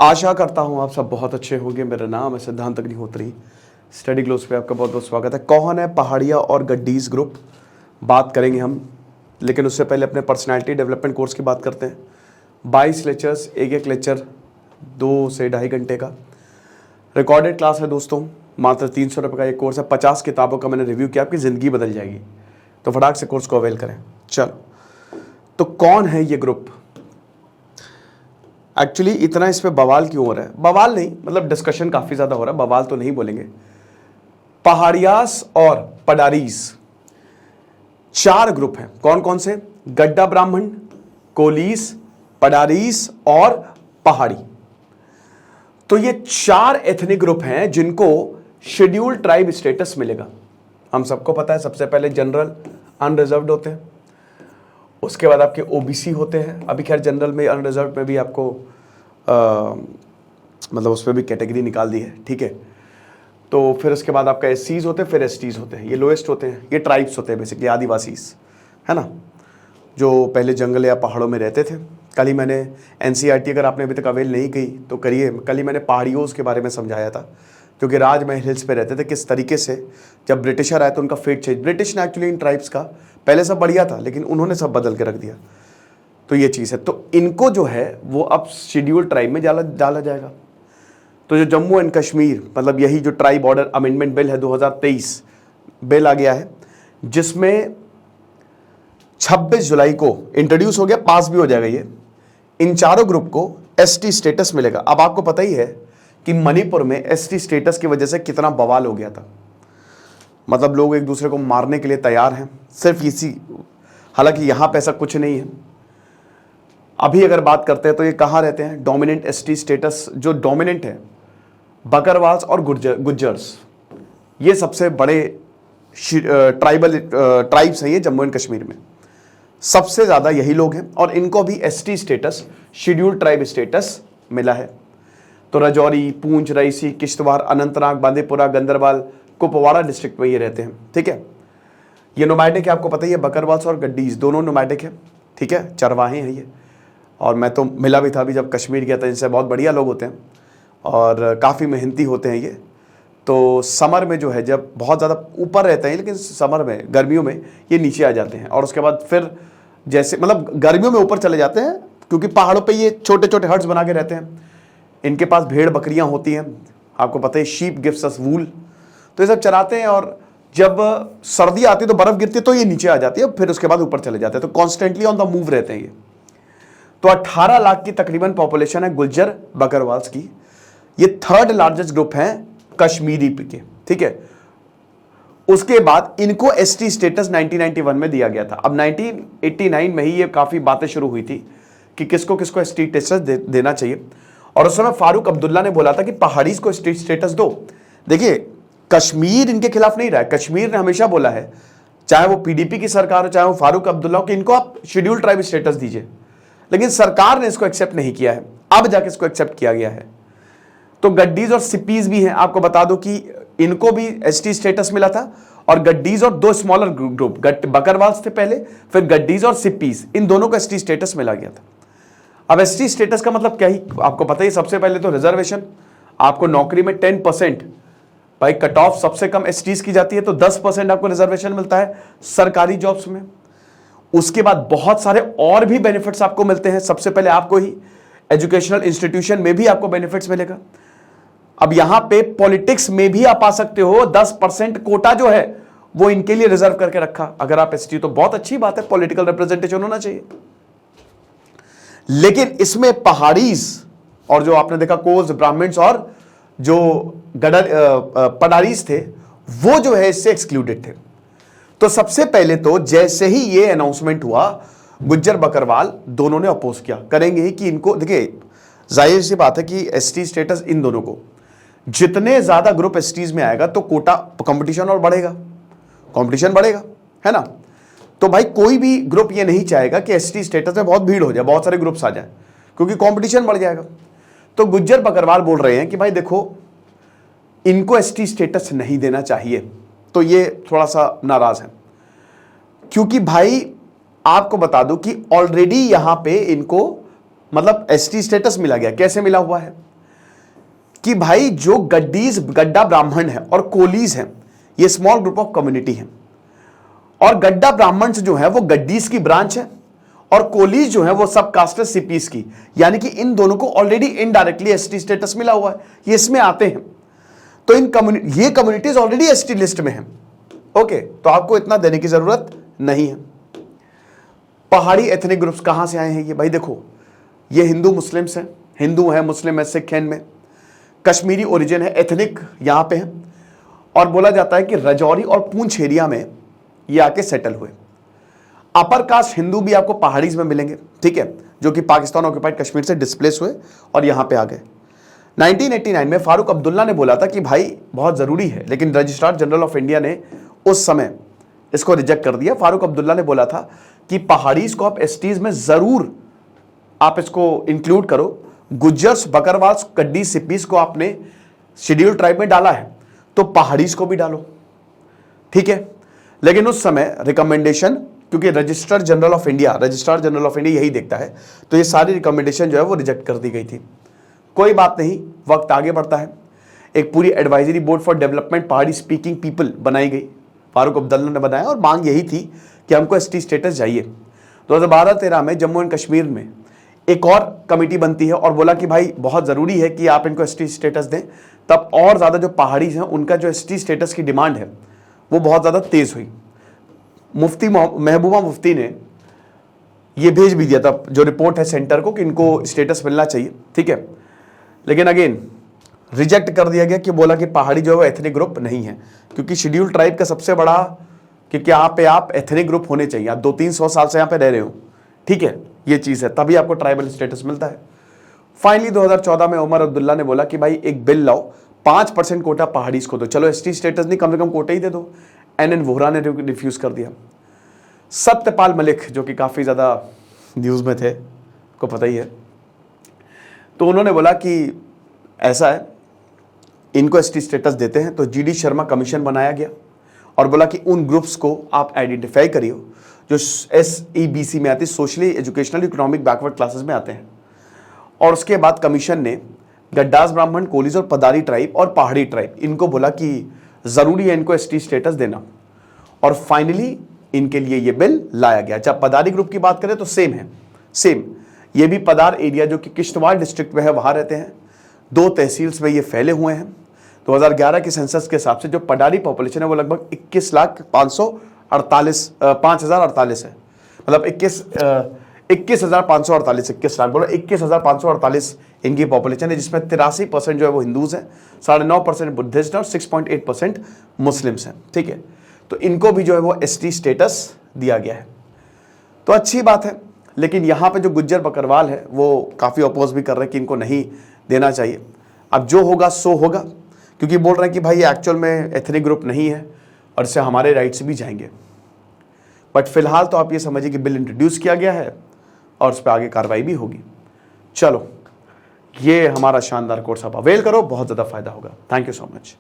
आशा करता हूँ आप सब बहुत अच्छे होंगे। मेरा नाम है सिद्धांत अग्निहोत्री। स्टडी ग्लोस पे आपका बहुत बहुत स्वागत है। कौन है पहाड़िया और गड्डीज ग्रुप, बात करेंगे हम, लेकिन उससे पहले अपने पर्सनालिटी डेवलपमेंट कोर्स की बात करते हैं। 22 लेक्चर्स, एक एक लेक्चर 2 से ढाई घंटे का रिकॉर्डेड क्लास है दोस्तों। मात्र 300 रुपये का एक कोर्स है। 50 किताबों का मैंने रिव्यू किया, आपकी ज़िंदगी बदल जाएगी। तो फटाक से कोर्स को अवेल करें। चलो, तो कौन है ये ग्रुप? एक्चुअली इतना इस पे बवाल क्यों हो रहा है? बवाल नहीं, मतलब डिस्कशन काफ़ी ज़्यादा हो रहा है, बवाल तो नहीं बोलेंगे। पहाड़ियास और पडारीस 4 ग्रुप हैं। कौन कौन से? गड्डा ब्राह्मण, कोलीस, पडारीस और पहाड़ी। तो ये 4 एथनिक ग्रुप हैं जिनको शेड्यूल ट्राइब स्टेटस मिलेगा। हम सबको पता है, सबसे पहले जनरल अनरिजर्व्ड होते हैं, उसके बाद आपके ओबीसी होते हैं। अभी खैर जनरल में, अनरिजर्व में भी आपको मतलब उस पर भी कैटेगरी निकाल दी है, ठीक है। तो फिर उसके बाद आपका एससीज होते हैं, फिर एसटीज होते हैं। ये लोएस्ट होते हैं, ये ट्राइब्स होते हैं बेसिकली, आदिवासीज, है ना, जो पहले जंगल या पहाड़ों में रहते थे। कल ही मैंने एनसीईआरटी, अगर आपने अभी तक अवेल नहीं की तो करिए, कल ही मैंने पहाड़ियों के बारे में समझाया था, क्योंकि राजमहल हिल्स पे रहते थे। किस तरीके से जब ब्रिटिशर आए तो उनका फेट चेंज, ब्रिटिश ने एक्चुअली इन ट्राइब्स का, पहले सब बढ़िया था लेकिन उन्होंने सब बदल के रख दिया। तो ये चीज़ है। तो इनको जो है वो अब शेड्यूल ट्राइब में डाला जाएगा। तो जो जम्मू एंड कश्मीर, मतलब यही जो ट्राइब ऑर्डर अमेंडमेंट बिल है 2023 बिल आ गया है, जिसमें 26 जुलाई को इंट्रोड्यूस हो गया, पास भी हो जाएगा ये। इन चारों ग्रुप को एसटी स्टेटस मिलेगा। अब आपको पता ही है कि मणिपुर में एसटी स्टेटस की वजह से कितना बवाल हो गया था। मतलब लोग एक दूसरे को मारने के लिए तैयार हैं सिर्फ इसी, हालांकि यहाँ पे ऐसा कुछ नहीं है। अभी अगर बात करते हैं तो ये कहाँ रहते हैं? डोमिनेंट एसटी स्टेटस जो डोमिनेंट है, बकरवाल्स और गुज्जर्स, ये सबसे बड़े ट्राइबल ट्राइब्स हैं ये जम्मू एंड कश्मीर में। सबसे ज़्यादा यही लोग हैं और इनको भी ST status, schedule tribe status मिला है। तो राजौरी, पूंछ, रईसी, किश्तवाड़, अनंतनाग, बांदीपुरा, गंदरबाल, कुपवाड़ा डिस्ट्रिक्ट में ये रहते हैं, ठीक है। ये नोमैडिक है, आपको पता ही है, बकरवाल्स और गड्डीज दोनों नोमैडिक है, ठीक है, चरवाहे हैं ये। और मैं तो मिला भी था अभी जब कश्मीर गया था, इनसे बहुत बढ़िया लोग होते हैं और काफ़ी मेहनती होते हैं ये। तो समर में जो है जब बहुत ज़्यादा ऊपर रहते हैं, लेकिन समर में, गर्मियों में ये नीचे आ जाते हैं और उसके बाद फिर जैसे, मतलब गर्मियों में ऊपर चले जाते हैं क्योंकि पहाड़ों पे ये छोटे छोटे हट्स बना के रहते हैं। इनके पास भेड़ बकरियां होती हैं, आपको पता है, शीप गिव्स अस वूल। तो ये सब चराते हैं और जब सर्दी आती है तो बर्फ़ गिरती है तो ये नीचे आ जाती है, फिर उसके बाद ऊपर चले जाते हैं। तो कॉन्स्टेंटली ऑन द मूव रहते हैं ये। तो 18 लाख की तकरीबन पॉपुलेशन है गुज्जर बकरवाल्स की। ये 3rd लार्जेस्ट ग्रुप है कश्मीरी के, ठीक है। उसके बाद इनको एसटी स्टेटस 1991 में दिया गया था। अब 1989 में ही ये काफ़ी बातें शुरू हुई थी कि किसको किसको एसटी स्टेटस देना चाहिए। और उस समय फारूक अब्दुल्ला ने बोला था कि पहाड़ीज को एसटी स्टेटस दो। देखिए, कश्मीर इनके खिलाफ नहीं रहा है। कश्मीर ने हमेशा बोला है, चाहे वो पीडीपी की सरकार हो, चाहे वो फारूक अब्दुल्ला हो, कि इनको आप शेड्यूल ट्राइब स्टेटस दीजिए। लेकिन सरकार ने इसको एक्सेप्ट नहीं किया है, अब जाके इसको एक्सेप्ट किया गया है। तो गड्डीज और सिप्पीज भी हैं। आपको बता दो कि इनको भी एसटी स्टेटस मिला था। और गड्डीज और 2 स्मॉलर ग्रुप, बकरवाल्स थे पहले, फिर गड्डीज और सिप्पीज, इन दोनों को एसटी स्टेटस मिला गया था। अब एसटी स्टेटस का मतलब क्या ही आपको पता ही, सबसे पहले तो रिजर्वेशन। आपको नौकरी में 10%, भाई कट ऑफ सबसे कम एसटीज की जाती है, तो 10% आपको रिजर्वेशन मिलता है सरकारी जॉब्स में। उसके बाद बहुत सारे और भी बेनिफिट्स आपको मिलते हैं। सबसे पहले आपको ही एजुकेशनल इंस्टीट्यूशन में भी आपको बेनिफिट्स मिलेगा। अब यहां पे पॉलिटिक्स में भी आप आ सकते हो। 10% कोटा जो है वो इनके लिए रिजर्व करके रखा। अगर आप एसटी, तो बहुत अच्छी बात है, पॉलिटिकल रिप्रेजेंटेशन होना चाहिए। लेकिन इसमें पहाड़ीज और जो आपने देखा कोल्स, ब्राह्मण्स और जो पडारीज थे, वो जो है इससे एक्सक्लूडेड थे। तो सबसे पहले तो जैसे ही ये अनाउंसमेंट हुआ, गुज्जर बकरवाल दोनों ने अपोज किया, करेंगे ही कि इनको, देखिए जाहिर सी बात है कि एसटी स्टेटस इन दोनों को, जितने ज्यादा ग्रुप एसटीज में आएगा तो कोटा कंपटीशन और बढ़ेगा, कंपटीशन बढ़ेगा, है ना। तो भाई कोई भी ग्रुप ये नहीं चाहेगा कि एसटी स्टेटस में बहुत भीड़ हो जाए, बहुत सारे ग्रुप्स आ जाए, क्योंकि कंपटीशन बढ़ जाएगा। तो गुज्जर बकरवाल बोल रहे हैं कि भाई देखो, इनको एसटी स्टेटस नहीं देना चाहिए। तो ये थोड़ा सा नाराज है, क्योंकि भाई आपको बता दूं कि ऑलरेडी यहां पे इनको मतलब एसटी स्टेटस मिला गया। कैसे मिला हुआ है? कि भाई जो गड्ढा ब्राह्मण है और कोलीज हैं, ये स्मॉल ग्रुप ऑफ कम्युनिटी है, और गड्ढा ब्राह्मण जो है वो गड्डीज की ब्रांच है, और कोलीज जो है वो सब कास्टर सीपीस की, यानी कि इन दोनों को ऑलरेडी इनडायरेक्टली एसटी स्टेटस मिला हुआ है, ये इसमें आते हैं। तो ये कम्युनिटीज ऑलरेडी एसटी लिस्ट में हैं। ओके, तो आपको इतना देने की जरूरत नहीं है। पहाड़ी एथनिक ग्रुप्स कहां से आए हैं ये? भाई देखो, ये हिंदू मुस्लिम्स हैं, हिंदू है, मुस्लिम है, सिख है, इनमें कश्मीरी ओरिजिन है, एथनिक यहां पे है, और बोला जाता है कि राजौरी और पूंछ एरिया में ये आके सेटल हुए। अपर कास्ट हिंदू भी आपको पहाड़ीज में मिलेंगे, ठीक है, जो कि पाकिस्तान ऑक्यूपाइड कश्मीर से डिस्प्लेस हुए और यहां पे आ गए। 1989 में फारूक अब्दुल्ला ने बोला था कि भाई बहुत जरूरी है, लेकिन रजिस्ट्रार जनरल ऑफ इंडिया ने उस समय इसको रिजेक्ट कर दिया। फारूक अब्दुल्ला ने बोला था कि पहाड़ीज को आप एसटीज में जरूर आप इसको इंक्लूड करो। गुज्जर्स, बकरवाल्स, कड्डी, सिप्पीज को आपने शेड्यूल ट्राइब में डाला है, तो पहाड़ीज को भी डालो, ठीक है। लेकिन उस समय रिकमेंडेशन, क्योंकि रजिस्ट्रार जनरल ऑफ इंडिया यही देखता है, तो ये सारी रिकमेंडेशन जो है वो रिजेक्ट कर दी गई थी। कोई बात नहीं, वक्त आगे बढ़ता है। एक पूरी एडवाइजरी बोर्ड फॉर डेवलपमेंट पहाड़ी स्पीकिंग पीपल बनाई गई, फारूक अब्दुल्ला ने बनाया, और मांग यही थी कि हमको एसटी स्टेटस चाहिए। 2012-13 में जम्मू एंड कश्मीर में एक और कमेटी बनती है और बोला कि भाई बहुत ज़रूरी है कि आप इनको एसटी स्टेटस दें। तब और ज़्यादा जो पहाड़ी हैं उनका जो एसटी स्टेटस की डिमांड है वो बहुत ज़्यादा तेज़ हुई। मुफ्ती महबूबा मुफ्ती ने ये भेज भी दिया था जो रिपोर्ट है सेंटर को कि इनको स्टेटस मिलना चाहिए, ठीक है। लेकिन अगेन रिजेक्ट कर दिया गया कि बोला कि पहाड़ी जो है वो एथनिक ग्रुप नहीं है, क्योंकि शेड्यूल ट्राइब का सबसे बड़ा, क्योंकि यहाँ पे आप एथनिक ग्रुप होने चाहिए, आप 200-300 साल से यहाँ पे रह रहे हो, ठीक है, ये चीज़ है, तभी आपको ट्राइबल स्टेटस मिलता है। फाइनली 2014 में उमर अब्दुल्ला ने बोला कि भाई एक बिल लाओ, 5% कोटा पहाड़ीज को दो, चलो एसटी स्टेटस नहीं, कम से कम कोटा ही दे दो। एन वोहरा ने रिफ्यूज कर दिया। सत्यपाल मलिक, जो कि काफ़ी ज़्यादा न्यूज़ में थे, को पता ही है, तो उन्होंने बोला कि ऐसा है, इनको एसटी स्टेटस देते हैं। तो जीडी शर्मा कमीशन बनाया गया और बोला कि उन ग्रुप्स को आप आइडेंटिफाई करिए जो SEBC में आते, socially educational economic backward classes में आते हैं। और उसके बाद कमीशन ने गड्डास ब्राह्मण, कोलीज और पदारी ट्राइब और पहाड़ी ट्राइब, इनको बोला कि ज़रूरी है इनको एसटी स्टेटस देना, और फाइनली इनके लिए ये बिल लाया गया। जब पदारी ग्रुप की बात करें तो सेम है, सेम, ये भी पदार एरिया जो कि किश्तवाड़ डिस्ट्रिक्ट में है वहाँ रहते हैं। 2 तहसील्स में ये फैले हुए हैं। 2011 के सेंसस के हिसाब से जो पडारी पॉपुलेशन है वो लगभग 21,548 है, मतलब 21,548, 21 लाख बोलो, 21,548 इनकी पॉपुलेशन है, जिसमें 83% जो है वो हिंदूज हैं, 9.5% बुद्धिस्ट और 6.8% मुस्लिम्स हैं, ठीक है। तो इनको भी जो है वो एसटी स्टेटस दिया गया है, तो अच्छी बात है। लेकिन यहाँ पे जो गुज्जर बकरवाल है वो काफ़ी अपोज भी कर रहे हैं कि इनको नहीं देना चाहिए। अब जो होगा सो होगा, क्योंकि बोल रहे हैं कि भाई ये एक्चुअल में एथनिक ग्रुप नहीं है और इससे हमारे राइट्स भी जाएंगे। बट फिलहाल तो आप ये समझिए कि बिल इंट्रोड्यूस किया गया है और उस पर आगे कार्रवाई भी होगी। चलो, ये हमारा शानदार कोर्स आप अवेल करो, बहुत ज़्यादा फायदा होगा। Thank you so much.